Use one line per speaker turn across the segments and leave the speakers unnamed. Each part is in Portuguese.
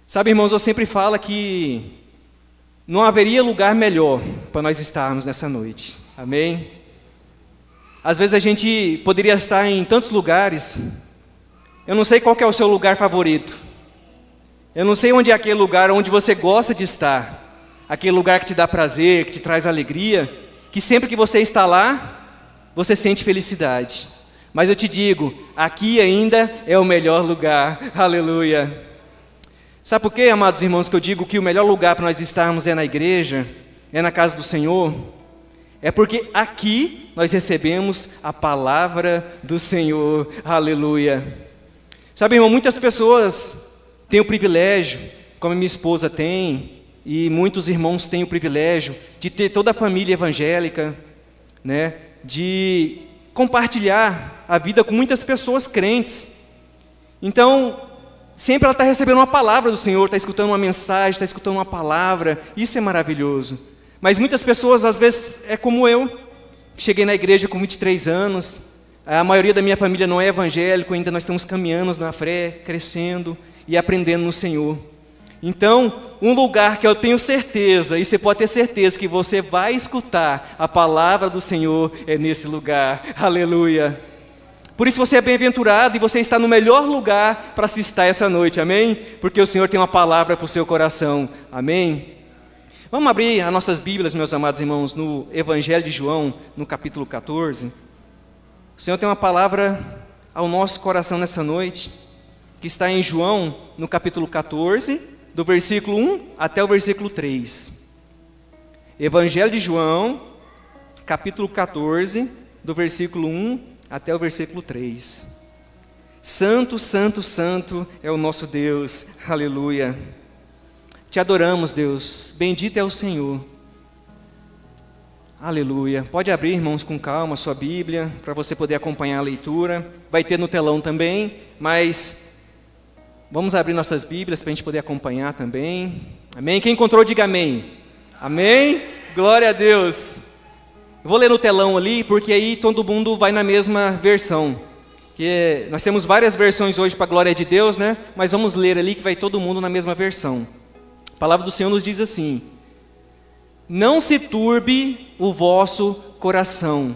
Sabe, irmãos, eu sempre falo que não haveria lugar melhor para nós estarmos nessa noite. Amém? Às vezes a gente poderia estar em tantos lugares. Eu não sei qual que é o seu lugar favorito. Eu não sei onde é aquele lugar onde você gosta de estar. Aquele lugar que te dá prazer, que te traz alegria, que sempre que você está lá, você sente felicidade. Mas eu te digo, aqui ainda é o melhor lugar. Aleluia. Sabe por quê, amados irmãos, que eu digo que o melhor lugar para nós estarmos é na igreja, é na casa do Senhor? É porque aqui nós recebemos a palavra do Senhor. Aleluia. Sabe, irmão, muitas pessoas têm o privilégio, como a minha esposa tem, e muitos irmãos têm o privilégio de ter toda a família evangélica, né, de compartilhar a vida com muitas pessoas crentes. Então, sempre ela está recebendo uma palavra do Senhor, está escutando uma mensagem, está escutando uma palavra. Isso é maravilhoso. Mas muitas pessoas, às vezes, é como eu, que cheguei na igreja com 23 anos. A maioria da minha família não é evangélico, ainda nós estamos caminhando na fé, crescendo e aprendendo no Senhor. Então, um lugar que eu tenho certeza, e você pode ter certeza que você vai escutar a palavra do Senhor, é nesse lugar. Aleluia. Por isso você é bem-aventurado e você está no melhor lugar para se estar essa noite, amém? Porque o Senhor tem uma palavra para o seu coração, amém? Vamos abrir as nossas Bíblias, meus amados irmãos, no Evangelho de João, no capítulo 14. O Senhor tem uma palavra ao nosso coração nessa noite, que está em João, no capítulo 14, do versículo 1 até o versículo 3. Evangelho de João, capítulo 14, do versículo 1 até o versículo 3. Santo, santo, santo é o nosso Deus. Aleluia. Te adoramos, Deus. Bendito é o Senhor. Aleluia. Pode abrir, irmãos, com calma a sua Bíblia, para você poder acompanhar a leitura. Vai ter no telão também, mas vamos abrir nossas Bíblias para a gente poder acompanhar também. Amém? Quem encontrou, diga amém. Amém? Glória a Deus. Eu vou ler no telão ali, porque aí todo mundo vai na mesma versão. Que nós temos várias versões hoje para a glória de Deus, né? Mas vamos ler ali que vai todo mundo na mesma versão. A palavra do Senhor nos diz assim: não se turbe o vosso coração.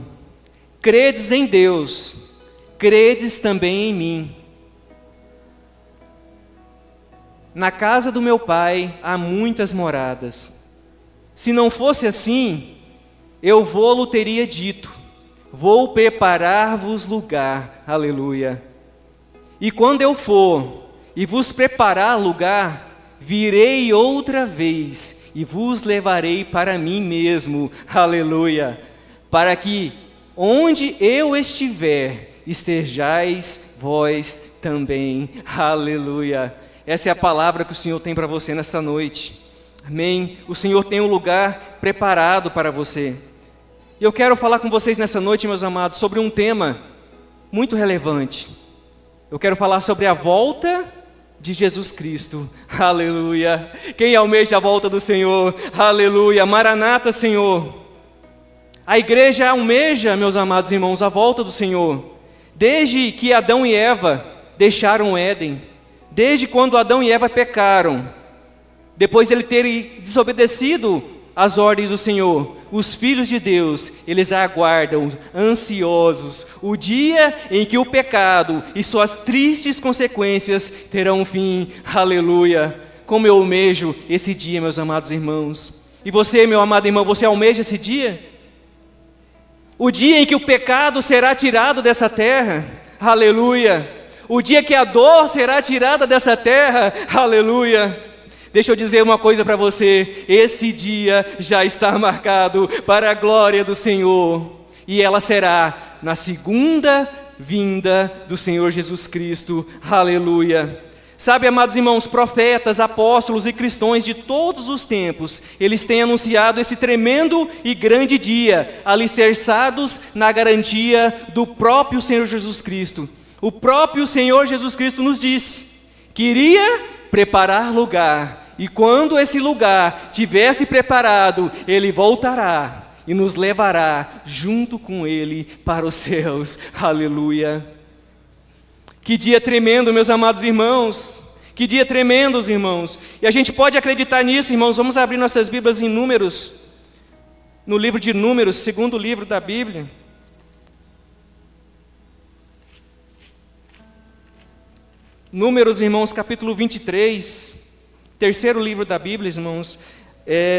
Credes em Deus, credes também em mim. Na casa do meu Pai há muitas moradas. Se não fosse assim, eu vou-lo teria dito, vou preparar-vos lugar. Aleluia. E quando eu for e vos preparar lugar, virei outra vez e vos levarei para mim mesmo. Aleluia. Para que onde eu estiver, estejais vós também. Aleluia. Essa é a palavra que o Senhor tem para você nessa noite. Amém? O Senhor tem um lugar preparado para você. E eu quero falar com vocês nessa noite, meus amados, sobre um tema muito relevante. Eu quero falar sobre a volta de Jesus Cristo. Aleluia. Quem almeja a volta do Senhor? Aleluia. Maranata, Senhor. A igreja almeja, meus amados irmãos, a volta do Senhor. Desde que Adão e Eva deixaram o Éden. Desde quando Adão e Eva pecaram. Depois de ele terem desobedecido as ordens do Senhor, os filhos de Deus, eles aguardam, ansiosos, o dia em que o pecado e suas tristes consequências terão fim. Aleluia. Como eu almejo esse dia, meus amados irmãos. E você, meu amado irmão, você almeja esse dia? O dia em que o pecado será tirado dessa terra. Aleluia. O dia que a dor será tirada dessa terra. Aleluia. Deixa eu dizer uma coisa para você, esse dia já está marcado para a glória do Senhor, e ela será na segunda vinda do Senhor Jesus Cristo. Aleluia. Sabe, amados irmãos, profetas, apóstolos e cristãos de todos os tempos, eles têm anunciado esse tremendo e grande dia, alicerçados na garantia do próprio Senhor Jesus Cristo. O próprio Senhor Jesus Cristo nos disse que iria preparar lugar, e quando esse lugar tivesse preparado, Ele voltará e nos levará junto com Ele para os céus. Aleluia. Que dia tremendo, meus amados irmãos. Que dia tremendo, irmãos. E a gente pode acreditar nisso, irmãos. Vamos abrir nossas Bíblias em Números. No livro de Números, segundo livro da Bíblia. Números, irmãos, capítulo 23. Terceiro livro da Bíblia, irmãos.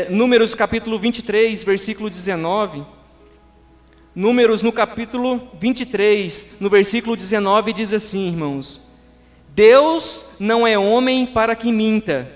Números, capítulo 23, versículo 19. Números, no capítulo 23, no versículo 19, diz assim, irmãos: Deus não é homem para que minta,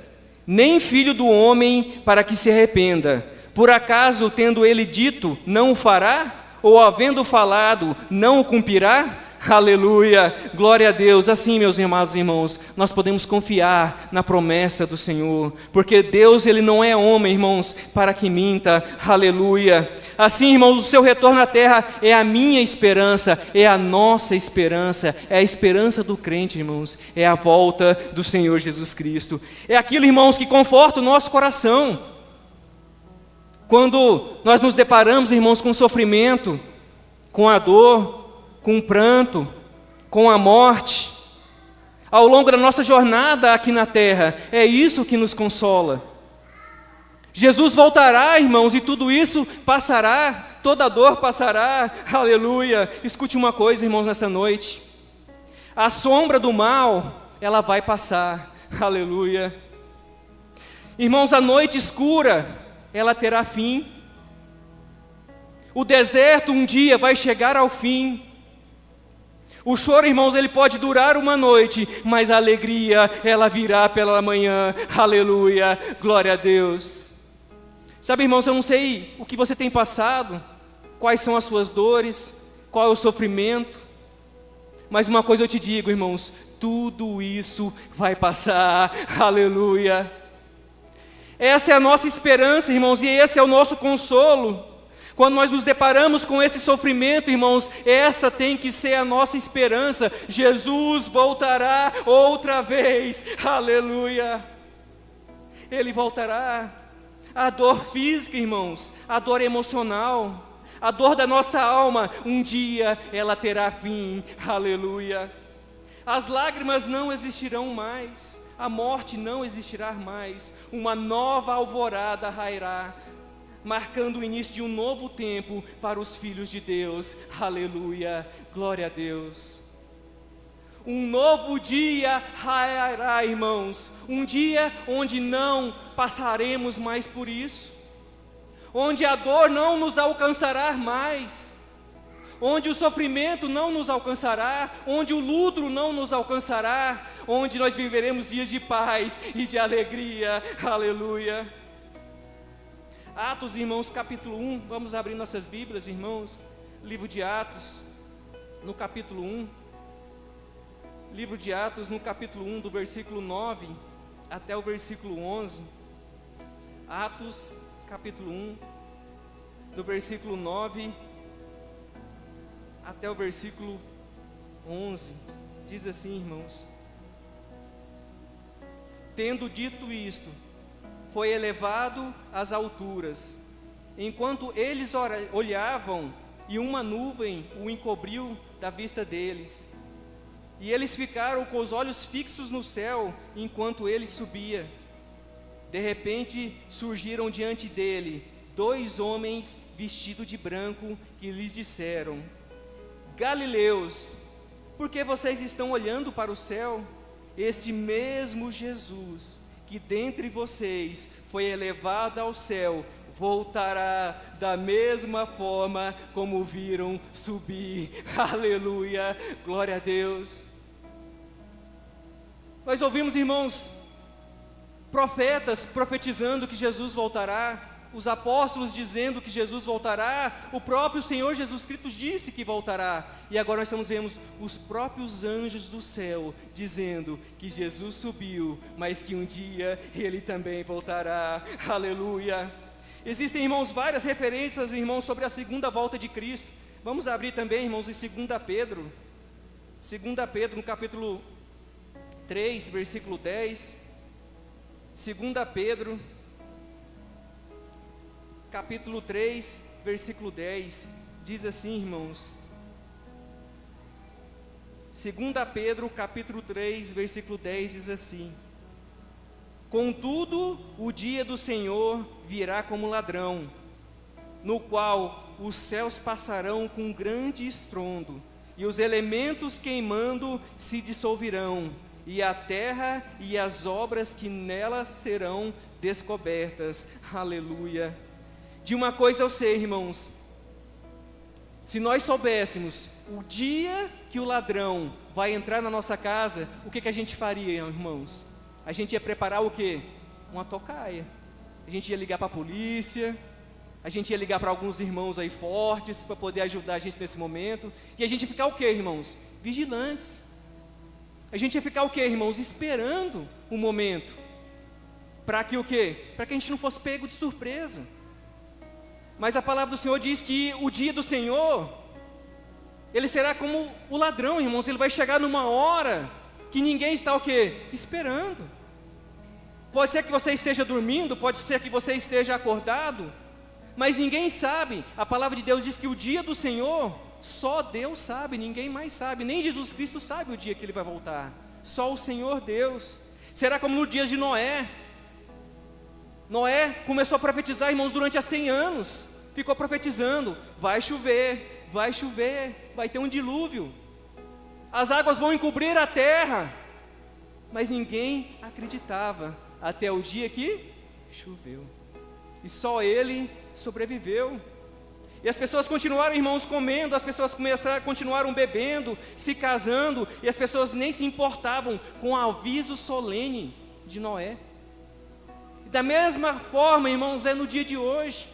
nem filho do homem para que se arrependa. Por acaso, tendo ele dito, não o fará? Ou havendo falado, não o cumprirá? Aleluia, glória a Deus. Assim, meus amados irmãos, nós podemos confiar na promessa do Senhor, porque Deus, Ele não é homem, irmãos, para que minta. Aleluia. Assim, irmãos, o seu retorno à terra é a minha esperança, é a nossa esperança, é a esperança do crente, irmãos, é a volta do Senhor Jesus Cristo. É aquilo, irmãos, que conforta o nosso coração. Quando nós nos deparamos, irmãos, com sofrimento, com a dor, com o pranto, com a morte, ao longo da nossa jornada aqui na terra, é isso que nos consola. Jesus voltará, irmãos, e tudo isso passará, toda dor passará, aleluia. Escute uma coisa, irmãos, nessa noite: a sombra do mal, ela vai passar, aleluia. Irmãos, a noite escura, ela terá fim. O deserto um dia vai chegar ao fim. O choro, irmãos, ele pode durar uma noite, mas a alegria, ela virá pela manhã, aleluia, glória a Deus. Sabe, irmãos, eu não sei o que você tem passado, quais são as suas dores, qual é o sofrimento, mas uma coisa eu te digo, irmãos, tudo isso vai passar, aleluia. Essa é a nossa esperança, irmãos, e esse é o nosso consolo. Quando nós nos deparamos com esse sofrimento, irmãos, essa tem que ser a nossa esperança. Jesus voltará outra vez, aleluia. Ele voltará. A dor física, irmãos, a dor emocional, a dor da nossa alma, um dia ela terá fim, aleluia. As lágrimas não existirão mais, a morte não existirá mais, uma nova alvorada raiará, marcando o início de um novo tempo para os filhos de Deus, aleluia, glória a Deus. Um novo dia raiará, irmãos, um dia onde não passaremos mais por isso, onde a dor não nos alcançará mais, onde o sofrimento não nos alcançará, onde o luto não nos alcançará, onde nós viveremos dias de paz e de alegria, aleluia. Atos, irmãos, capítulo 1, vamos abrir nossas Bíblias, irmãos, livro de Atos, no capítulo 1, livro de Atos, no capítulo 1, do versículo 9 até o versículo 11, Atos, capítulo 1, do versículo 9 até o versículo 11, diz assim, irmãos: Tendo dito isto, foi elevado às alturas, enquanto eles olhavam, e uma nuvem o encobriu da vista deles. E eles ficaram com os olhos fixos no céu, enquanto ele subia. De repente surgiram diante dele 2 homens vestidos de branco, que lhes disseram: Galileus, por que vocês estão olhando para o céu? Este mesmo Jesus, que dentre vocês foi elevado ao céu, voltará da mesma forma como o viram subir. Aleluia, glória a Deus. Nós ouvimos, irmãos, profetas profetizando que Jesus voltará, os apóstolos dizendo que Jesus voltará, o próprio Senhor Jesus Cristo disse que voltará, e agora nós estamos vendo os próprios anjos do céu dizendo que Jesus subiu, mas que um dia Ele também voltará, aleluia. Existem, irmãos, várias referências, irmãos, sobre a segunda volta de Cristo. Vamos abrir também, irmãos, em 2 Pedro, no capítulo 3, versículo 10, 2 Pedro, capítulo 3, versículo 10, diz assim, irmãos, 2 Pedro, capítulo 3, versículo 10, diz assim: Contudo, o dia do Senhor virá como ladrão, no qual os céus passarão com grande estrondo, e os elementos queimando se dissolverão, e a terra e as obras que nela serão descobertas. Aleluia. De uma coisa eu sei, irmãos, se nós soubéssemos o dia que o ladrão vai entrar na nossa casa, o que a gente faria, irmãos? A gente ia preparar o quê? Uma tocaia. A gente ia ligar para a polícia, a gente ia ligar para alguns irmãos aí fortes, para poder ajudar a gente nesse momento, e a gente ia ficar o quê, irmãos? Vigilantes. A gente ia ficar o quê, irmãos? Esperando o momento, para que o quê? Para que a gente não fosse pego de surpresa. Mas a palavra do Senhor diz que o dia do Senhor, ele será como o ladrão, irmãos. Ele vai chegar numa hora que ninguém está o quê? Esperando. Pode ser que você esteja dormindo, pode ser que você esteja acordado, mas ninguém sabe. A palavra de Deus diz que o dia do Senhor, só Deus sabe, ninguém mais sabe. Nem Jesus Cristo sabe o dia que Ele vai voltar. Só o Senhor Deus. Será como no dia de Noé. Noé começou a profetizar, irmãos, durante 100 anos. Ficou profetizando, vai chover, vai ter um dilúvio. As águas vão encobrir a terra. Mas ninguém acreditava, até o dia que choveu. E só ele sobreviveu. E as pessoas continuaram, irmãos, comendo, as pessoas continuaram bebendo, se casando, e as pessoas nem se importavam com o aviso solene de Noé. E da mesma forma, irmãos, é no dia de hoje.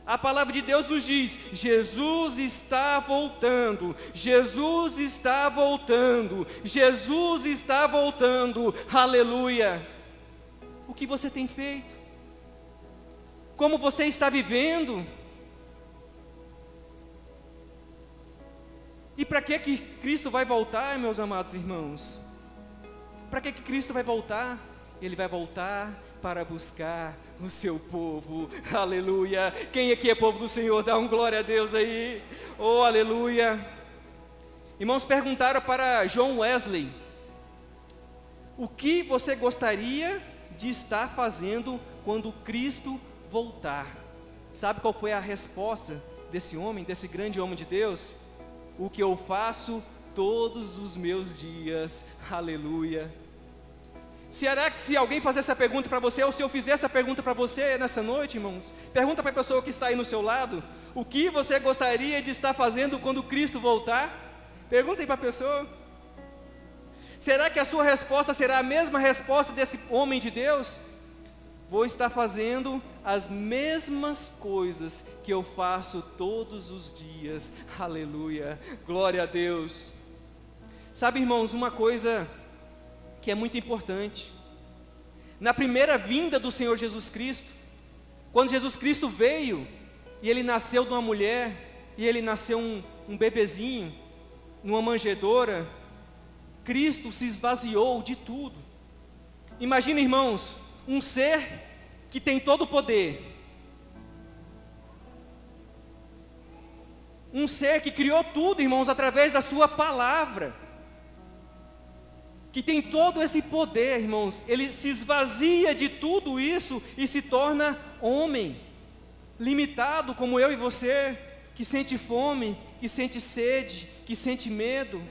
A palavra de Deus nos diz: Jesus está voltando, Jesus está voltando, Jesus está voltando, aleluia. O que você tem feito? Como você está vivendo? E para que Cristo vai voltar, meus amados irmãos? Para que Cristo vai voltar? Ele vai voltar para buscar o seu povo, aleluia. Quem aqui é povo do Senhor, dá um glória a Deus aí, oh aleluia. Irmãos, perguntaram para John Wesley: o que você gostaria de estar fazendo quando Cristo voltar? Sabe qual foi a resposta desse homem, desse grande homem de Deus? O que eu faço todos os meus dias, aleluia. Será que se alguém fazer essa pergunta para você, ou se eu fizer essa pergunta para você nessa noite, irmãos, pergunta para a pessoa que está aí no seu lado: o que você gostaria de estar fazendo quando Cristo voltar? Pergunta aí para a pessoa. Será que a sua resposta será a mesma resposta desse homem de Deus? Vou estar fazendo as mesmas coisas que eu faço todos os dias, aleluia, glória a Deus. Sabe, irmãos, uma coisa que é muito importante: na primeira vinda do Senhor Jesus Cristo, quando Jesus Cristo veio, e Ele nasceu de uma mulher, e Ele nasceu um bebezinho, numa manjedoura, Cristo se esvaziou de tudo. Imagina, irmãos, um ser que tem todo o poder, um ser que criou tudo, irmãos, através da sua palavra, que tem todo esse poder, irmãos. Ele se esvazia de tudo isso e se torna homem, limitado como eu e você, que sente fome, que sente sede, que sente medo.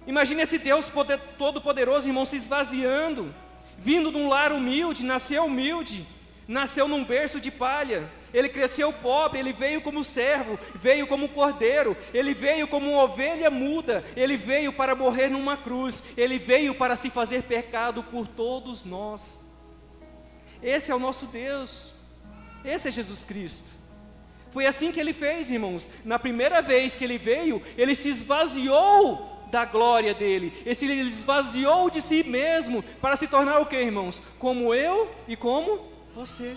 Imagine esse Deus todo-poderoso, irmão, se esvaziando, vindo de um lar humilde, nasceu num berço de palha. Ele cresceu pobre, ele veio como servo, veio como cordeiro, ele veio como uma ovelha muda, ele veio para morrer numa cruz, ele veio para se fazer pecado por todos nós. Esse é o nosso Deus, esse é Jesus Cristo. Foi assim que ele fez, irmãos. Na primeira vez que ele veio, ele se esvaziou da glória dele, ele esvaziou de si mesmo, para se tornar o que, irmãos? Como eu e como você.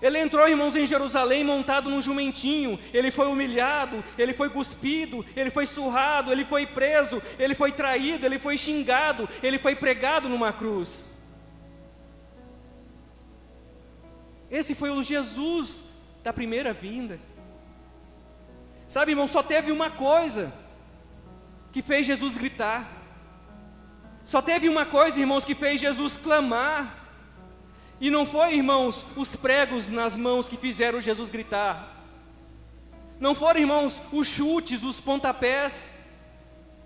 Ele entrou, irmãos, em Jerusalém montado num jumentinho. Ele foi humilhado, ele foi cuspido, ele foi surrado, ele foi preso, ele foi traído, ele foi xingado, ele foi pregado numa cruz. Esse foi o Jesus da primeira vinda. Sabe, irmão, só teve uma coisa que fez Jesus gritar. Só teve uma coisa, irmãos, que fez Jesus clamar. E não foi, irmãos, os pregos nas mãos que fizeram Jesus gritar. Não foram, irmãos, os chutes, os pontapés,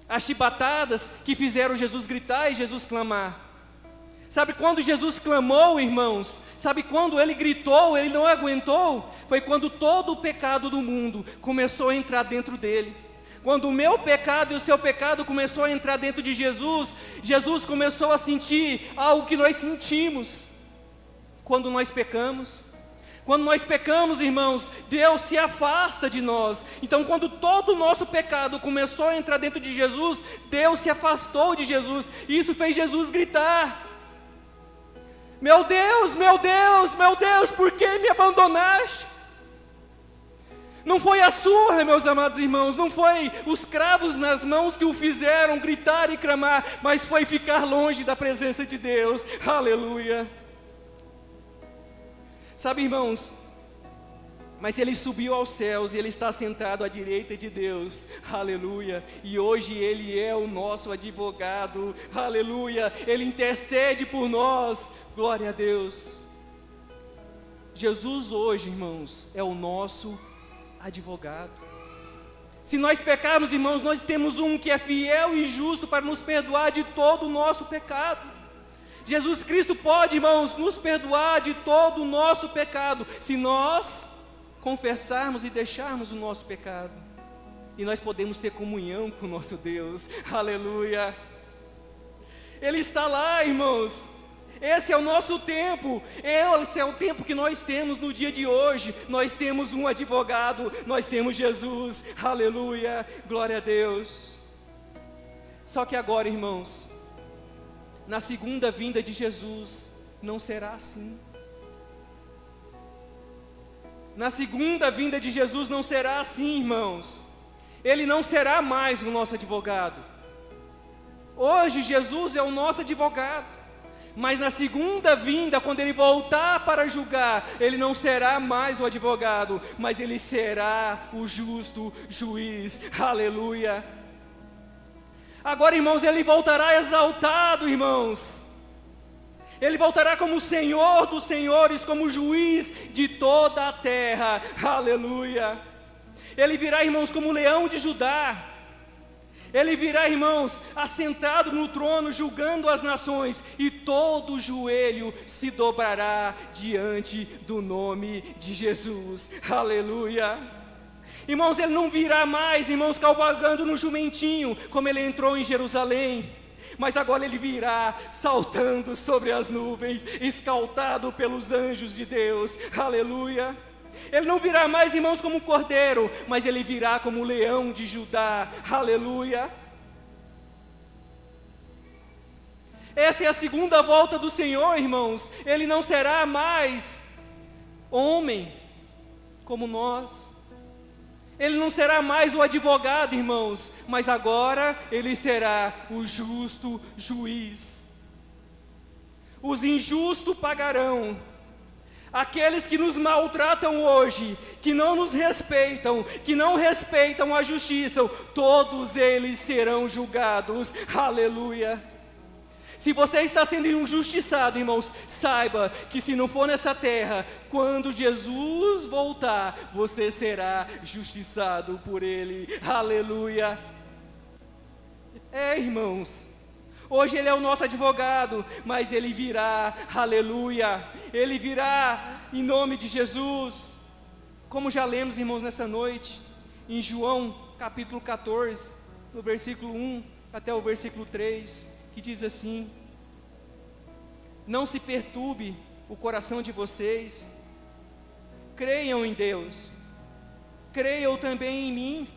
as chibatadas que fizeram Jesus gritar e Jesus clamar. Sabe quando Jesus clamou, irmãos? Sabe quando ele gritou, ele não aguentou? Foi quando todo o pecado do mundo começou a entrar dentro dele. Quando o meu pecado e o seu pecado começou a entrar dentro de Jesus, Jesus começou a sentir algo que nós sentimos quando nós pecamos. Quando nós pecamos, irmãos, Deus se afasta de nós. Então, quando todo o nosso pecado começou a entrar dentro de Jesus, Deus se afastou de Jesus. E isso fez Jesus gritar: meu Deus, meu Deus, meu Deus, por que me abandonaste? Não foi a surra, meus amados irmãos, não foi os cravos nas mãos que o fizeram gritar e clamar, mas foi ficar longe da presença de Deus. Aleluia. Sabe, irmãos, mas ele subiu aos céus e ele está sentado à direita de Deus, aleluia, e hoje ele é o nosso advogado, aleluia, ele intercede por nós, glória a Deus. Jesus hoje, irmãos, é o nosso advogado. Se nós pecarmos, irmãos, nós temos um que é fiel e justo para nos perdoar de todo o nosso pecado. Jesus Cristo pode, irmãos, nos perdoar de todo o nosso pecado, se nós confessarmos e deixarmos o nosso pecado, e nós podemos ter comunhão com o nosso Deus, aleluia. Ele está lá, irmãos, esse é o nosso tempo, esse é o tempo que nós temos no dia de hoje, nós temos um advogado, nós temos Jesus, aleluia, glória a Deus. Só que agora, irmãos, na segunda vinda de Jesus, não será assim. Na segunda vinda de Jesus não será assim, irmãos. Ele não será mais o nosso advogado. Hoje Jesus é o nosso advogado, mas na segunda vinda, quando ele voltar para julgar, ele não será mais o advogado, mas ele será o justo juiz. Aleluia. Agora, irmãos, ele voltará exaltado, irmãos. Ele voltará como o Senhor dos senhores, como juiz de toda a terra, aleluia. Ele virá, irmãos, como o leão de Judá. Ele virá, irmãos, assentado no trono, julgando as nações, e todo joelho se dobrará diante do nome de Jesus, aleluia. Irmãos, ele não virá mais, irmãos, cavalgando no jumentinho, como ele entrou em Jerusalém, mas agora ele virá saltando sobre as nuvens, escoltado pelos anjos de Deus, aleluia. Ele não virá mais, irmãos, como um cordeiro, mas ele virá como o leão de Judá, aleluia. Essa é a segunda volta do Senhor, irmãos. Ele não será mais homem como nós. Ele não será mais o advogado, irmãos, mas agora ele será o justo juiz. Os injustos pagarão. Aqueles que nos maltratam hoje, que não nos respeitam, que não respeitam a justiça, todos eles serão julgados, aleluia. Se você está sendo injustiçado, irmãos, saiba que se não for nessa terra, quando Jesus voltar, você será justiçado por Ele, aleluia. Irmãos, hoje Ele é o nosso advogado, mas Ele virá, aleluia, Ele virá em nome de Jesus, como já lemos, irmãos, nessa noite, em João capítulo 14, no versículo 1 até o versículo 3, que diz assim: não se perturbe o coração de vocês, creiam em Deus, creiam também em mim.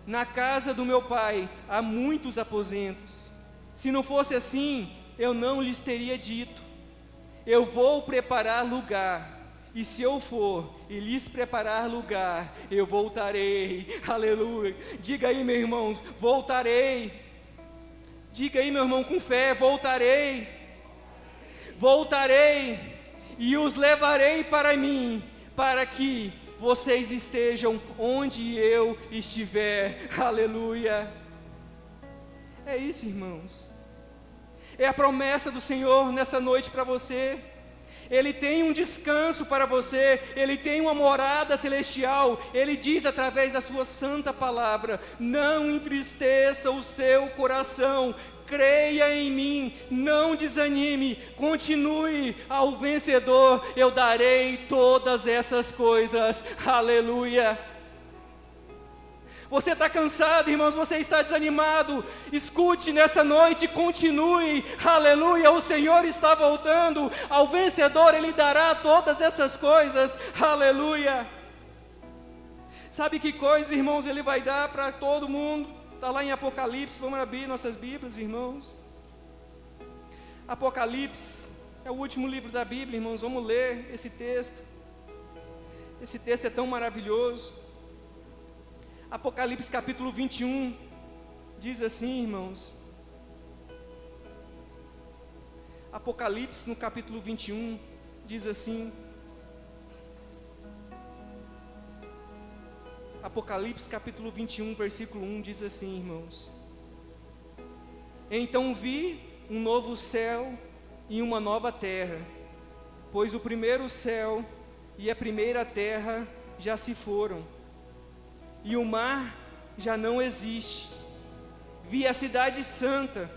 Na casa do meu Pai há muitos aposentos. Se não fosse assim, eu não lhes teria dito. Eu vou preparar lugar, e se eu for e lhes preparar lugar, eu voltarei, aleluia. Diga aí, meu irmão, voltarei. Diga aí, meu irmão, com fé, voltarei. Voltarei e os levarei para mim, para que vocês estejam onde eu estiver, aleluia. É isso, irmãos. É a promessa do Senhor nessa noite para você. Ele tem um descanso para você, Ele tem uma morada celestial. Ele diz através da sua santa palavra: não entristeça o seu coração, creia em mim, não desanime, continue. Ao vencedor eu darei todas essas coisas. Aleluia. Você está cansado, irmãos, você está desanimado, escute nessa noite, continue, aleluia, o Senhor está voltando, ao vencedor Ele dará todas essas coisas, aleluia. Sabe que coisa, irmãos, Ele vai dar para todo mundo? Está lá em Apocalipse, vamos abrir nossas Bíblias, irmãos. Apocalipse é o último livro da Bíblia, irmãos, vamos ler esse texto. Esse texto é tão maravilhoso. Apocalipse capítulo 21, diz assim, irmãos. Apocalipse no capítulo 21, diz assim. Apocalipse capítulo 21, versículo 1, diz assim, irmãos. Então vi um novo céu e uma nova terra, pois o primeiro céu e a primeira terra já se foram, e o mar já não existe. Vi a cidade santa,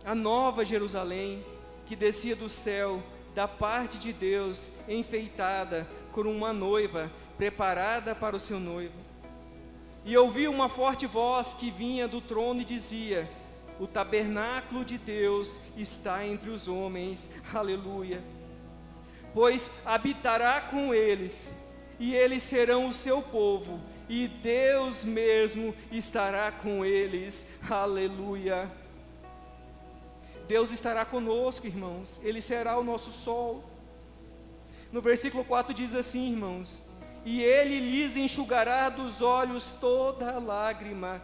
a nova Jerusalém, que descia do céu, da parte de Deus, enfeitada como uma noiva, preparada para o seu noivo. E ouvi uma forte voz que vinha do trono e dizia: o tabernáculo de Deus está entre os homens, aleluia. Pois habitará com eles, e eles serão o seu povo, e Deus mesmo estará com eles, aleluia. Deus estará conosco, irmãos, Ele será o nosso sol. No versículo 4 diz assim, irmãos: e Ele lhes enxugará dos olhos toda lágrima,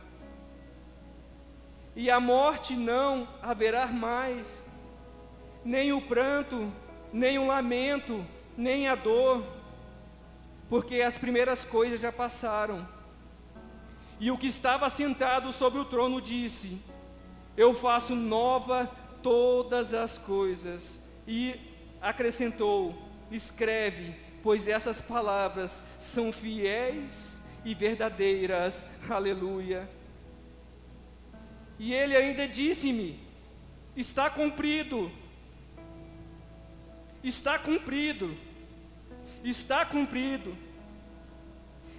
e a morte não haverá mais, nem o pranto, nem o lamento, nem a dor, porque as primeiras coisas já passaram. E o que estava sentado sobre o trono disse: eu faço nova todas as coisas. E acrescentou: escreve, pois essas palavras são fiéis e verdadeiras, aleluia. E ele ainda disse-me: está cumprido, está cumprido, está cumprido.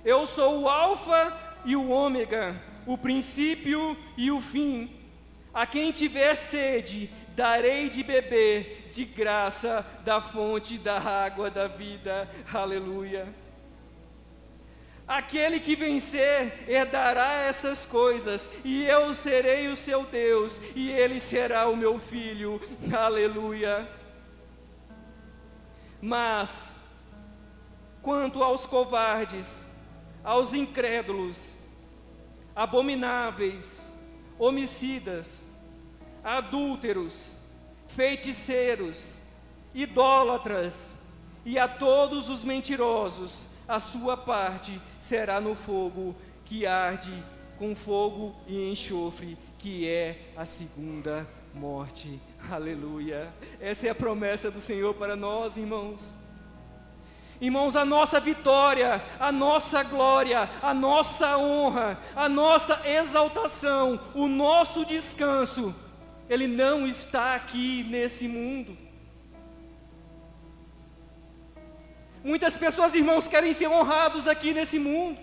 Eu sou o alfa e o ômega, o princípio e o fim. A quem tiver sede, darei de beber de graça da fonte da água da vida, aleluia. Aquele que vencer herdará essas coisas, e eu serei o seu Deus, e ele será o meu filho, aleluia. Mas, quanto aos covardes, aos incrédulos, abomináveis, homicidas, adúlteros, feiticeiros, idólatras, e a todos os mentirosos, a sua parte será no fogo que arde com fogo e enxofre, que é a segunda morte. Aleluia. Essa é a promessa do Senhor para nós, irmãos. Irmãos, a nossa vitória, a nossa glória, a nossa honra, a nossa exaltação, o nosso descanso, ele não está aqui nesse mundo. Muitas pessoas, irmãos, querem ser honrados aqui nesse mundo.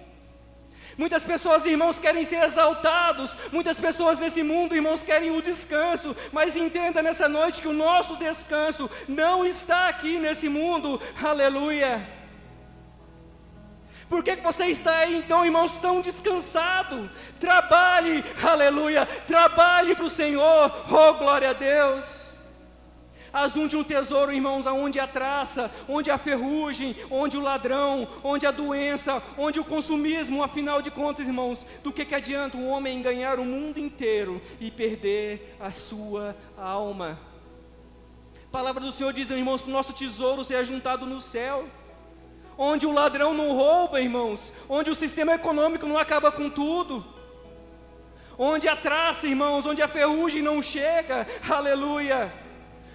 Muitas pessoas, irmãos, querem ser exaltados. Muitas pessoas nesse mundo, irmãos, querem o descanso. Mas entenda nessa noite que o nosso descanso não está aqui nesse mundo. Aleluia. Por que você está aí então, irmãos, tão descansado? Trabalhe, aleluia. Trabalhe para o Senhor. Oh, glória a Deus. Ajunte um tesouro, irmãos, aonde a traça, onde a ferrugem, onde o ladrão, onde a doença, onde o consumismo. Afinal de contas, irmãos, do que adianta um homem ganhar o mundo inteiro e perder a sua alma? A palavra do Senhor diz, irmãos, que o nosso tesouro seja juntado no céu, onde o ladrão não rouba, irmãos, onde o sistema econômico não acaba com tudo, onde a traça, irmãos, onde a ferrugem não chega, aleluia.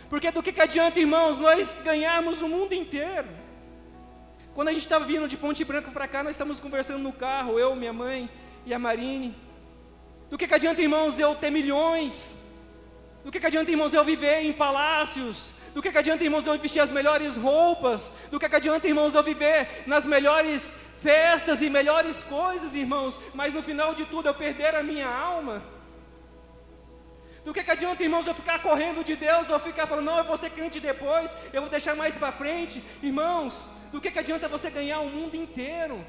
Porque do que adianta, irmãos, nós ganharmos o mundo inteiro? Quando a gente estava vindo de Ponte Branca para cá, nós estamos conversando no carro, eu, minha mãe e a Marine. Do que adianta, irmãos, eu ter milhões? Do que adianta, irmãos, eu viver em palácios? Do que adianta, irmãos, eu vestir as melhores roupas? Do que adianta, irmãos, eu viver nas melhores festas e melhores coisas, irmãos, mas no final de tudo eu perder a minha alma? Do que adianta, irmãos, eu ficar correndo de Deus, ou ficar falando, não, eu vou ser crente depois, eu vou deixar mais para frente? Irmãos, do que adianta você ganhar o mundo inteiro?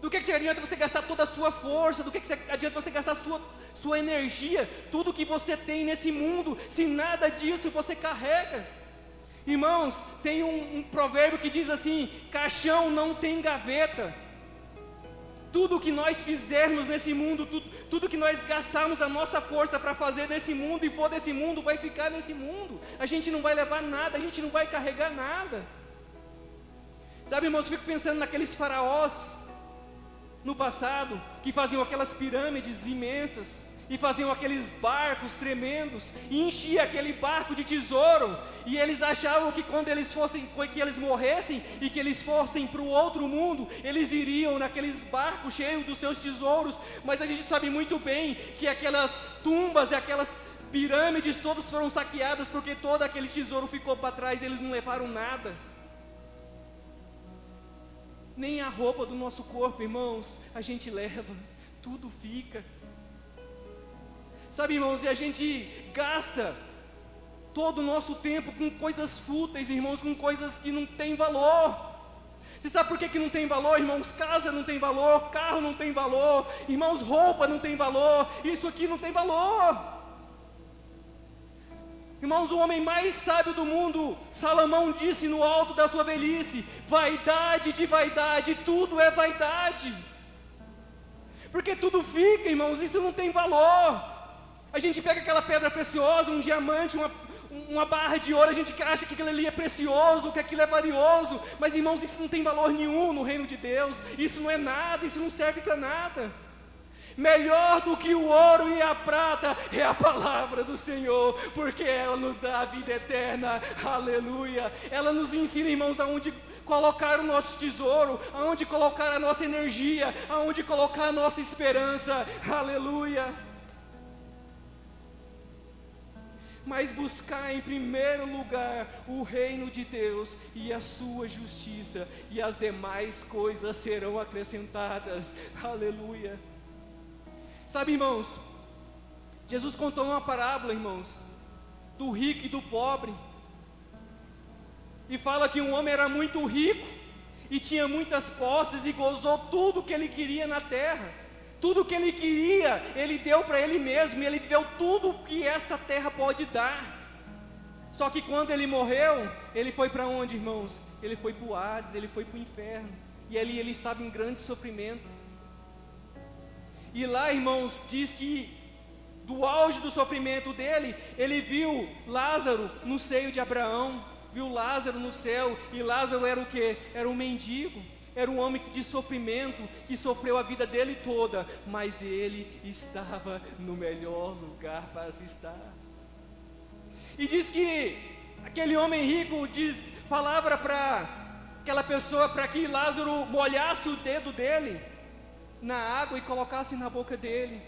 Do que adianta você gastar toda a sua força? Do que adianta você gastar sua energia? Tudo que você tem nesse mundo, se nada disso você carrega? Irmãos, tem um provérbio que diz assim: caixão não tem gaveta. Tudo que nós fizermos nesse mundo, tudo que nós gastarmos a nossa força para fazer nesse mundo e for desse mundo, vai ficar nesse mundo. A gente não vai levar nada, a gente não vai carregar nada. Sabe, irmãos, eu fico pensando naqueles faraós no passado, que faziam aquelas pirâmides imensas, e faziam aqueles barcos tremendos, e enchia aquele barco de tesouro, e eles achavam que quando eles morressem, e que eles fossem para o outro mundo, eles iriam naqueles barcos cheios dos seus tesouros, mas a gente sabe muito bem, que aquelas tumbas e aquelas pirâmides, todas foram saqueadas, porque todo aquele tesouro ficou para trás, e eles não levaram nada. Nem a roupa do nosso corpo, irmãos, a gente leva, tudo fica. Sabe, irmãos, e a gente gasta todo o nosso tempo com coisas fúteis, irmãos, com coisas que não têm valor. Você sabe por que não tem valor, irmãos? Casa não tem valor, carro não tem valor, irmãos, roupa não tem valor, isso aqui não tem valor. Irmãos, o homem mais sábio do mundo, Salomão, disse no alto da sua velhice: vaidade de vaidade, tudo é vaidade. Porque tudo fica, irmãos, isso não tem valor. A gente pega aquela pedra preciosa, um diamante, uma barra de ouro, a gente acha que aquilo ali é precioso, que aquilo é valioso, mas, irmãos, isso não tem valor nenhum no reino de Deus, isso não é nada, isso não serve para nada. Melhor do que o ouro e a prata é a palavra do Senhor, porque ela nos dá a vida eterna, aleluia. Ela nos ensina, irmãos, aonde colocar o nosso tesouro, aonde colocar a nossa energia, aonde colocar a nossa esperança, aleluia. Mas buscar em primeiro lugar o reino de Deus e a sua justiça, e as demais coisas serão acrescentadas, aleluia. Sabe, irmãos, Jesus contou uma parábola, irmãos, do rico e do pobre, e fala que um homem era muito rico, e tinha muitas posses, e gozou tudo que ele queria na terra, tudo que ele queria, ele deu para ele mesmo, e ele deu tudo que essa terra pode dar. Só que quando ele morreu, ele foi para onde, irmãos? Ele foi para o Hades, ele foi para o inferno, e ali ele estava em grande sofrimento. E lá, irmãos, diz que do auge do sofrimento dele, ele viu Lázaro no seio de Abraão, viu Lázaro no céu, e Lázaro era o quê? Era um mendigo, era um homem de sofrimento, que sofreu a vida dele toda, mas ele estava no melhor lugar para se estar. E diz que aquele homem rico falava para aquela pessoa, para que Lázaro molhasse o dedo dele na água e colocasse na boca dele,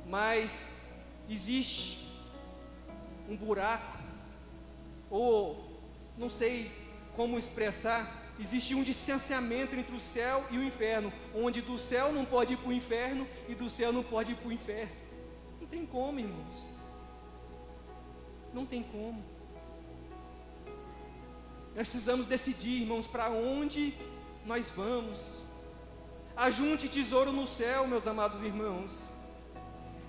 mas existe um buraco, ou não sei como expressar, existe um distanciamento entre o céu e o inferno, onde do céu não pode ir para o inferno, e do céu não pode ir para o inferno. Não tem como, irmãos, não tem como. Nós precisamos decidir, irmãos, para onde nós vamos. Ajunte tesouro no céu, meus amados irmãos.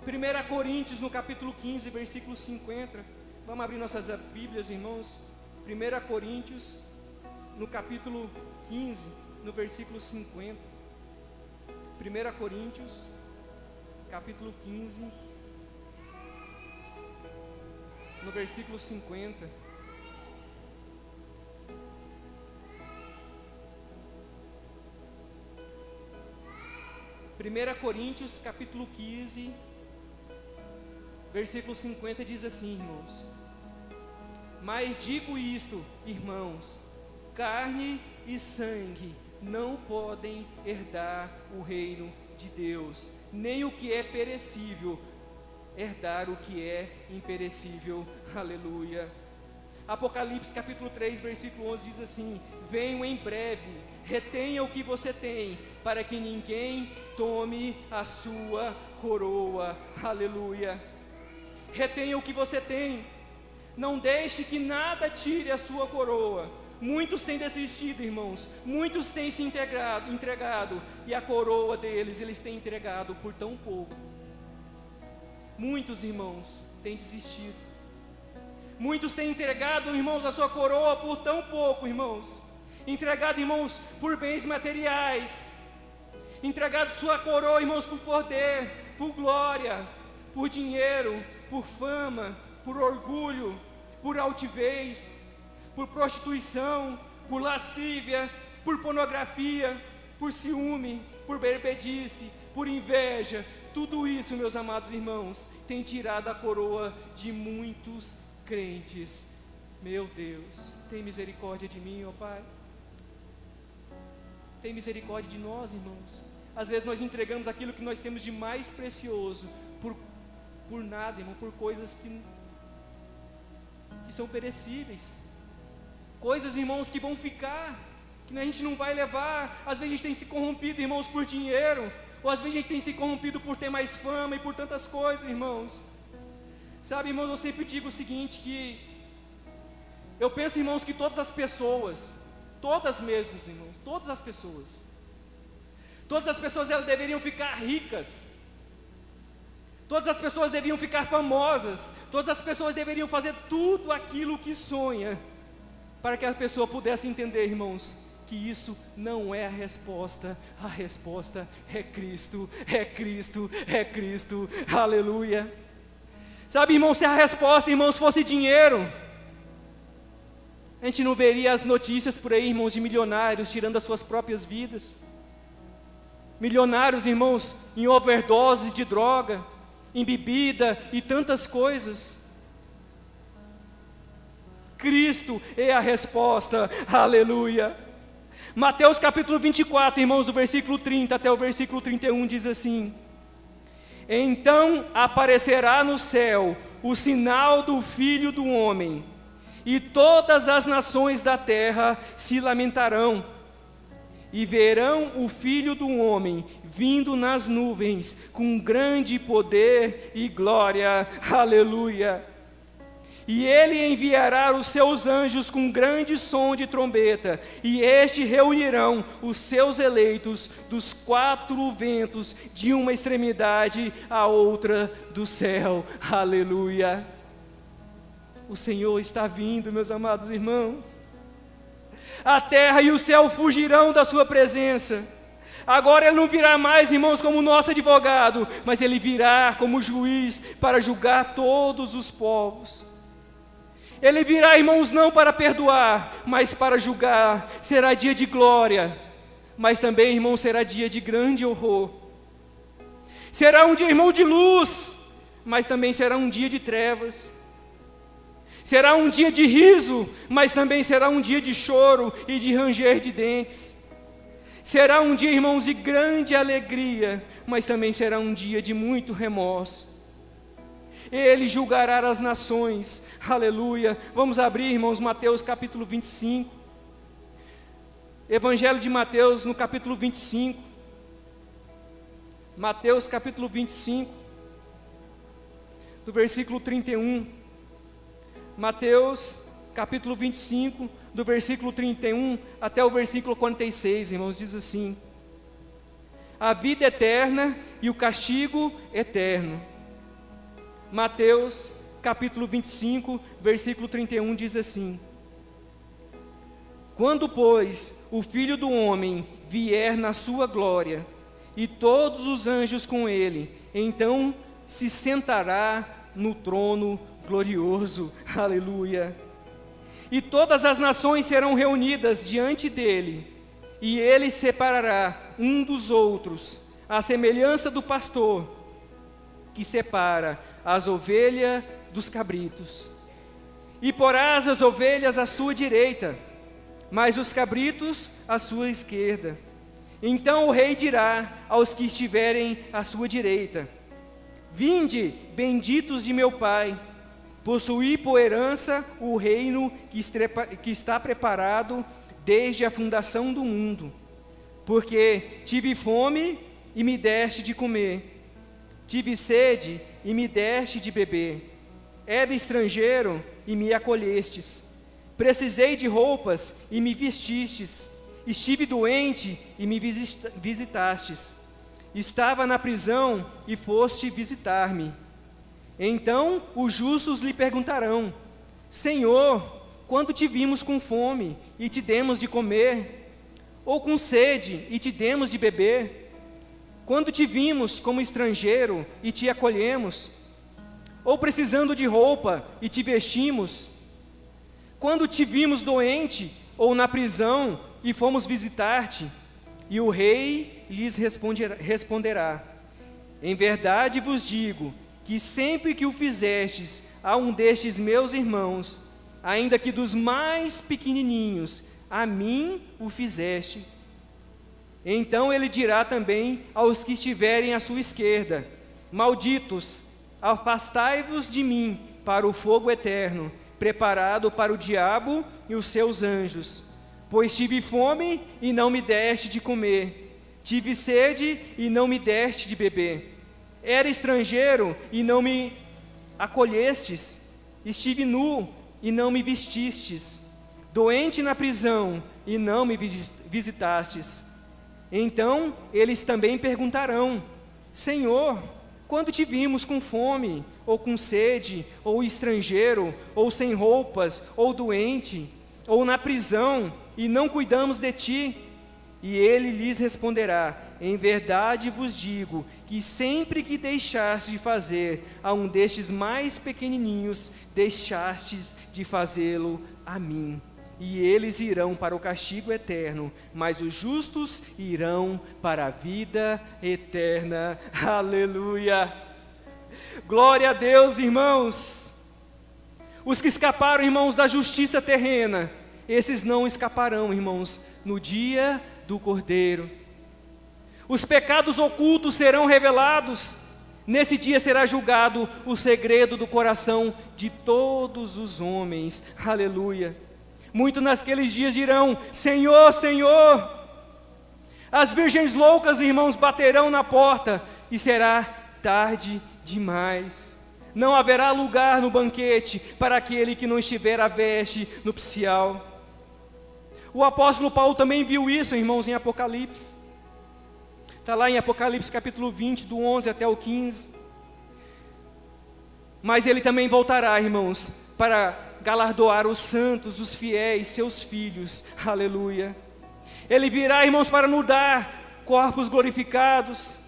1 Coríntios, no capítulo 15, versículo 50. Vamos abrir nossas Bíblias, irmãos. 1 Coríntios, no capítulo 15, no versículo 50. 1 Coríntios, capítulo 15, no versículo 50. 1 Coríntios capítulo 15, versículo 50 diz assim, irmãos: mas digo isto, irmãos, carne e sangue não podem herdar o reino de Deus, nem o que é perecível herdar o que é imperecível. Aleluia. Apocalipse capítulo 3, versículo 11 diz assim: venho em breve, retenha o que você tem, para que ninguém tome a sua coroa. Aleluia. Retenha o que você tem, não deixe que nada tire a sua coroa. Muitos têm desistido, irmãos, muitos têm se entregado, e a coroa deles, eles têm entregado por tão pouco. Muitos, irmãos, têm desistido. Muitos têm entregado, irmãos, a sua coroa por tão pouco, irmãos. Entregado, irmãos, por bens materiais. Entregado sua coroa, irmãos, por poder, por glória, por dinheiro, por fama, por orgulho, por altivez, por prostituição, por lascívia, por pornografia, por ciúme, por bebedice, por inveja. Tudo isso, meus amados irmãos, tem tirado a coroa de muitos crentes. Meu Deus, tem misericórdia de mim, ó Pai. Tem misericórdia de nós, irmãos. Às vezes nós entregamos aquilo que nós temos de mais precioso por nada, irmão, por coisas que são perecíveis. Coisas, irmãos, que vão ficar, que a gente não vai levar. Às vezes a gente tem se corrompido, irmãos, por dinheiro, ou às vezes a gente tem se corrompido por ter mais fama e por tantas coisas, irmãos. Sabe, irmãos, eu sempre digo o seguinte, que eu penso, irmãos, que todas as pessoas, todas mesmo, irmãos, todas as pessoas elas deveriam ficar ricas. Todas as pessoas deveriam ficar famosas. Todas as pessoas deveriam fazer tudo aquilo que sonha, para que a pessoa pudesse entender, irmãos, que isso não é a resposta é Cristo, é Cristo, é Cristo. Aleluia. Sabe, irmãos, se a resposta, irmãos, fosse dinheiro, a gente não veria as notícias por aí, irmãos, de milionários tirando as suas próprias vidas. Milionários, irmãos, em overdoses de droga, em bebida e tantas coisas. Cristo é a resposta. Aleluia. Mateus capítulo 24, irmãos, do versículo 30 até o versículo 31 diz assim: então aparecerá no céu o sinal do Filho do Homem, e todas as nações da terra se lamentarão, e verão o Filho do Homem vindo nas nuvens, com grande poder e glória. Aleluia. E ele enviará os seus anjos com grande som de trombeta, e estes reunirão os seus eleitos dos quatro ventos, de uma extremidade à outra do céu. Aleluia. O Senhor está vindo, meus amados irmãos. A terra e o céu fugirão da sua presença. Agora ele não virá mais, irmãos, como nosso advogado, mas ele virá como juiz para julgar todos os povos. Ele virá, irmãos, não para perdoar, mas para julgar. Será dia de glória, mas também, irmãos, será dia de grande horror. Será um dia, irmão, de luz, mas também será um dia de trevas. Será um dia de riso, mas também será um dia de choro e de ranger de dentes. Será um dia, irmãos, de grande alegria, mas também será um dia de muito remorso. Ele julgará as nações. Aleluia. Vamos abrir, irmãos, Mateus capítulo 25. Evangelho de Mateus no capítulo 25. Mateus capítulo 25, do versículo 31. Mateus capítulo 25, do versículo 31 até o versículo 46, irmãos, diz assim: a vida eterna e o castigo eterno. Mateus capítulo 25, versículo 31 diz assim: quando, pois, o Filho do Homem vier na sua glória, e todos os anjos com ele, então se sentará no trono glorioso. Aleluia. E todas as nações serão reunidas diante dele, e ele separará um dos outros, à semelhança do pastor que separa as ovelhas dos cabritos. E porás as ovelhas à sua direita, mas os cabritos à sua esquerda. Então o rei dirá aos que estiverem à sua direita: Vinde, benditos de meu Pai, possuí por herança o reino que está preparado desde a fundação do mundo. Porque tive fome e me deste de comer, tive sede e me deste de beber, era estrangeiro e me acolhestes, precisei de roupas e me vestistes, estive doente e me visitastes, estava na prisão e foste visitar-me. Então os justos lhe perguntarão: Senhor, quando te vimos com fome e te demos de comer, ou com sede e te demos de beber? Quando te vimos como estrangeiro e te acolhemos, ou precisando de roupa e te vestimos? Quando te vimos doente ou na prisão e fomos visitar-te? E o rei lhes responderá: Em verdade vos digo que sempre que o fizestes a um destes meus irmãos, ainda que dos mais pequenininhos, a mim o fizeste. Então ele dirá também aos que estiverem à sua esquerda: Malditos, afastai-vos de mim para o fogo eterno, preparado para o diabo e os seus anjos. Pois tive fome e não me deste de comer, tive sede e não me deste de beber, era estrangeiro e não me acolhestes, estive nu e não me vestistes, doente na prisão e não me visitastes. Então eles também perguntarão: Senhor, quando te vimos com fome, ou com sede, ou estrangeiro, ou sem roupas, ou doente, ou na prisão, e não cuidamos de ti? E ele lhes responderá: Em verdade vos digo que sempre que deixastes de fazer a um destes mais pequenininhos, deixastes de fazê-lo a mim. E eles irão para o castigo eterno, mas os justos irão para a vida eterna. Aleluia! Glória a Deus, irmãos! Os que escaparam, irmãos, da justiça terrena, esses não escaparão, irmãos, no dia do Cordeiro. Os pecados ocultos serão revelados. Nesse dia será julgado o segredo do coração de todos os homens. Aleluia! Muitos naqueles dias dirão: Senhor, Senhor. As virgens loucas, irmãos, baterão na porta e será tarde demais. Não haverá lugar no banquete para aquele que não estiver à veste nupcial. O apóstolo Paulo também viu isso, irmãos, em Apocalipse. Está lá em Apocalipse capítulo 20, do 11 até o 15. Mas ele também voltará, irmãos, para galardoar os santos, os fiéis, seus filhos. Aleluia! Ele virá, irmãos, para nos dar corpos glorificados.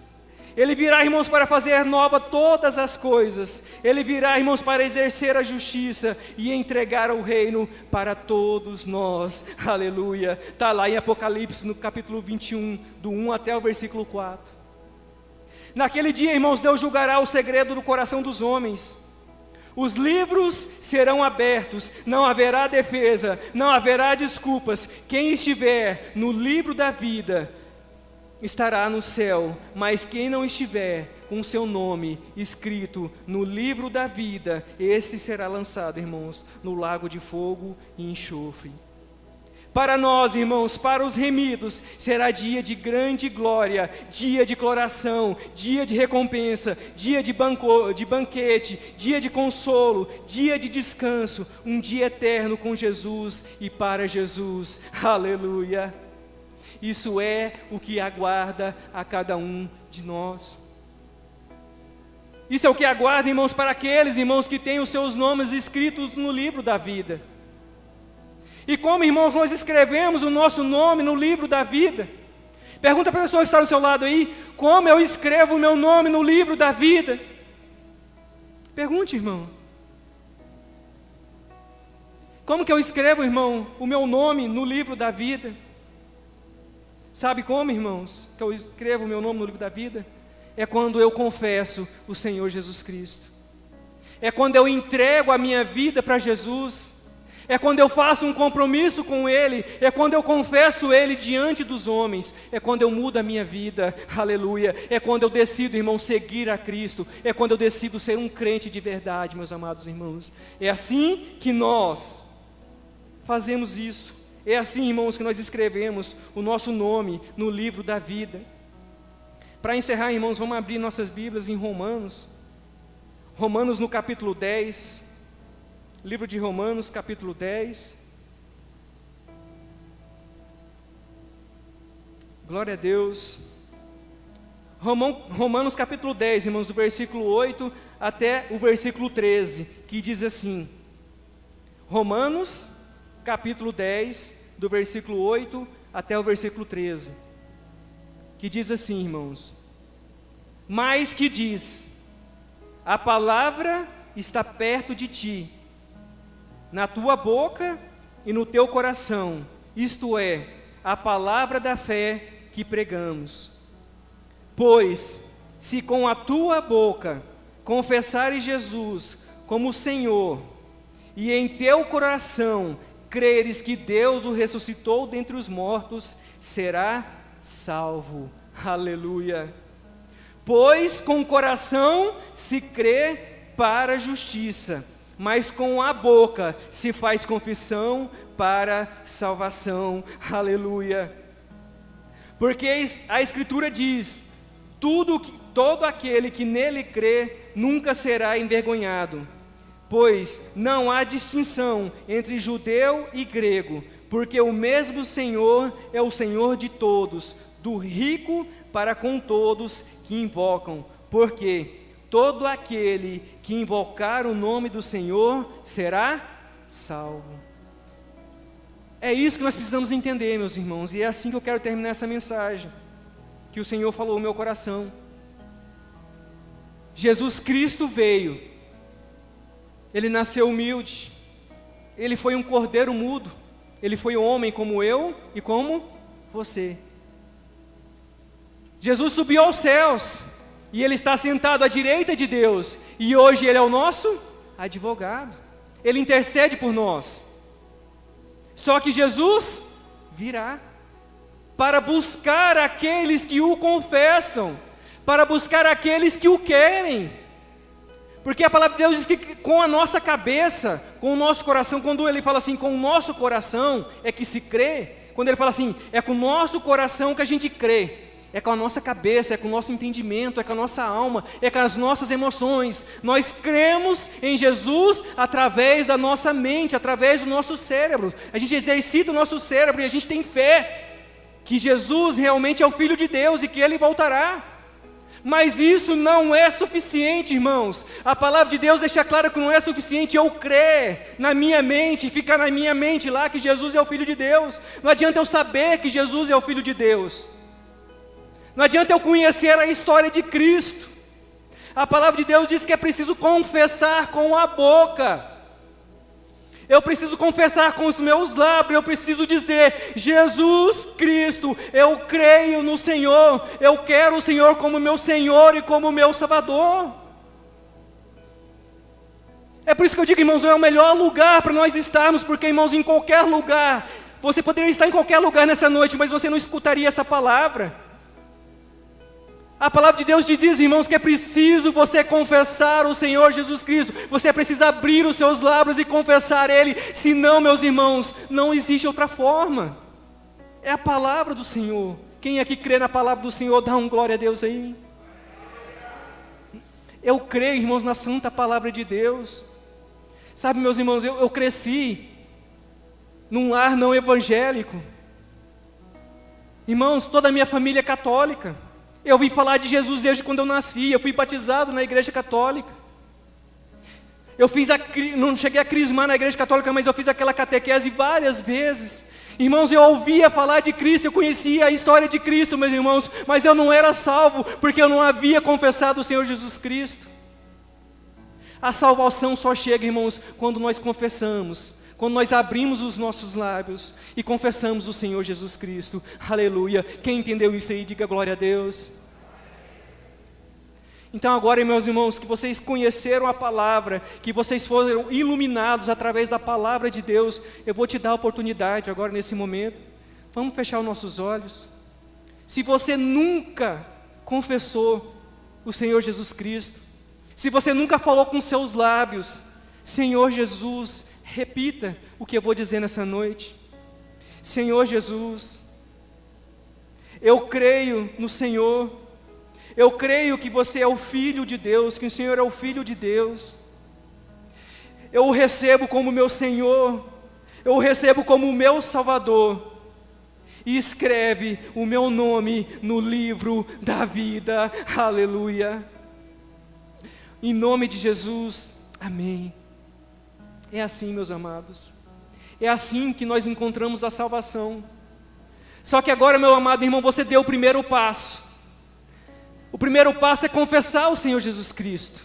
Ele virá, irmãos, para fazer nova todas as coisas. Ele virá, irmãos, para exercer a justiça e entregar o reino para todos nós. Aleluia! Está lá em Apocalipse, no capítulo 21, do 1 até o versículo 4. Naquele dia, irmãos, Deus julgará o segredo do coração dos homens. Os livros serão abertos, não haverá defesa, não haverá desculpas. Quem estiver no livro da vida estará no céu, mas quem não estiver com seu nome escrito no livro da vida, esse será lançado, irmãos, no lago de fogo e enxofre. Para nós, irmãos, para os remidos, será dia de grande glória, dia de coroação, dia de recompensa, dia de banquete, dia de consolo, dia de descanso, um dia eterno com Jesus e para Jesus. Aleluia! Isso é o que aguarda a cada um de nós. Isso é o que aguarda, irmãos, para aqueles, irmãos, que têm os seus nomes escritos no livro da vida. E como, irmãos, nós escrevemos o nosso nome no livro da vida? Pergunta para a pessoa que está do seu lado aí: como eu escrevo o meu nome no livro da vida? Pergunte, irmão. Como que eu escrevo, irmão, o meu nome no livro da vida? Sabe como, irmãos, que eu escrevo o meu nome no livro da vida? É quando eu confesso o Senhor Jesus Cristo. É quando eu entrego a minha vida para Jesus. É quando eu faço um compromisso com Ele. É quando eu confesso Ele diante dos homens. É quando eu mudo a minha vida, aleluia. É quando eu decido, irmão, seguir a Cristo. É quando eu decido ser um crente de verdade, meus amados irmãos. É assim que nós fazemos isso. É assim, irmãos, que nós escrevemos o nosso nome no livro da vida. Para encerrar, irmãos, vamos abrir nossas Bíblias em Romanos. Romanos no capítulo 10. Livro de Romanos, capítulo 10. Glória a Deus. Romanos capítulo 10, irmãos, do versículo 8 até o versículo 13, que diz assim. Romanos capítulo 10, do versículo 8 até o versículo 13, que diz assim, irmãos: mas que diz, a palavra está perto de ti, na tua boca e no teu coração, isto é, a palavra da fé que pregamos. Pois, se com a tua boca confessares Jesus como Senhor, e em teu coração creres que Deus o ressuscitou dentre os mortos, será salvo. Aleluia. Pois com o coração se crê para a justiça, mas com a boca se faz confissão para salvação. Aleluia. Porque a Escritura diz, todo aquele que nele crê nunca será envergonhado. Pois não há distinção entre judeu e grego, porque o mesmo Senhor é o Senhor de todos, do rico para com todos que invocam, porque todo aquele que invocar o nome do Senhor será salvo. É isso que nós precisamos entender, meus irmãos, e é assim que eu quero terminar essa mensagem, que o Senhor falou no meu coração. Jesus Cristo veio, Ele nasceu humilde, Ele foi um cordeiro mudo, Ele foi um homem como eu e como você. Jesus subiu aos céus, e Ele está sentado à direita de Deus, e hoje Ele é o nosso advogado, Ele intercede por nós. Só que Jesus virá para buscar aqueles que o confessam, para buscar aqueles que o querem. Porque a palavra de Deus diz que com a nossa cabeça, com o nosso coração, quando Ele fala assim, com o nosso coração é que se crê, quando Ele fala assim, é com o nosso coração que a gente crê, é com a nossa cabeça, é com o nosso entendimento, é com a nossa alma, é com as nossas emoções. Nós cremos em Jesus através da nossa mente, através do nosso cérebro. A gente exercita o nosso cérebro e a gente tem fé que Jesus realmente é o Filho de Deus e que Ele voltará. Mas isso não é suficiente, irmãos. A palavra de Deus deixa claro que não é suficiente eu crer na minha mente, ficar na minha mente lá que Jesus é o Filho de Deus. Não adianta eu saber que Jesus é o Filho de Deus. Não adianta eu conhecer a história de Cristo. A palavra de Deus diz que é preciso confessar com a boca. Eu preciso confessar com os meus lábios, eu preciso dizer, Jesus Cristo, eu creio no Senhor, eu quero o Senhor como meu Senhor e como meu Salvador. É por isso que eu digo, irmãos, é o melhor lugar para nós estarmos, porque, irmãos, em qualquer lugar, você poderia estar em qualquer lugar nessa noite, mas você não escutaria essa palavra. A palavra de Deus diz, irmãos, que é preciso você confessar o Senhor Jesus Cristo. Você precisa abrir os seus lábios e confessar Ele. Senão, meus irmãos, não existe outra forma. É a palavra do Senhor. Quem aqui crê na palavra do Senhor, dá um glória a Deus aí. Eu creio, irmãos, na santa palavra de Deus. Sabe, meus irmãos, eu cresci num lar não evangélico. Irmãos, toda a minha família é católica. Eu ouvi falar de Jesus desde quando eu nasci. Eu fui batizado na igreja católica. Não cheguei a crismar na igreja católica, mas eu fiz aquela catequese várias vezes. Irmãos, eu ouvia falar de Cristo, eu conhecia a história de Cristo, meus irmãos, mas eu não era salvo, porque eu não havia confessado o Senhor Jesus Cristo. A salvação só chega, irmãos, quando nós confessamos, quando nós abrimos os nossos lábios e confessamos o Senhor Jesus Cristo. Aleluia. Quem entendeu isso aí, diga glória a Deus. Então agora, meus irmãos, que vocês conheceram a palavra, que vocês foram iluminados através da palavra de Deus, eu vou te dar a oportunidade agora nesse momento. Vamos fechar os nossos olhos. Se você nunca confessou o Senhor Jesus Cristo, se você nunca falou com seus lábios, Senhor Jesus, repita o que eu vou dizer nessa noite. Senhor Jesus, eu creio no Senhor. Eu creio que você é o Filho de Deus, que o Senhor é o Filho de Deus. Eu o recebo como meu Senhor, eu o recebo como o meu Salvador. E escreve o meu nome no livro da vida. Aleluia. Em nome de Jesus, amém. É assim, meus amados. É assim que nós encontramos a salvação. Só que agora, meu amado irmão, você deu o primeiro passo. O primeiro passo é confessar o Senhor Jesus Cristo.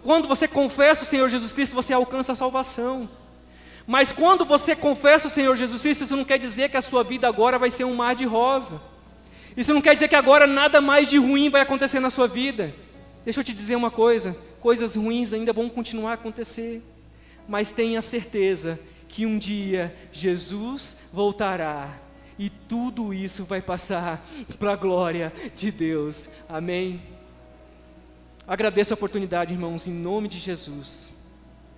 Quando você confessa o Senhor Jesus Cristo, você alcança a salvação. Mas quando você confessa o Senhor Jesus Cristo, isso não quer dizer que a sua vida agora vai ser um mar de rosa. Isso não quer dizer que agora nada mais de ruim vai acontecer na sua vida. Deixa eu te dizer uma coisa, coisas ruins ainda vão continuar a acontecer. Mas tenha certeza que um dia Jesus voltará. E tudo isso vai passar para a glória de Deus. Amém? Agradeço a oportunidade, irmãos, em nome de Jesus.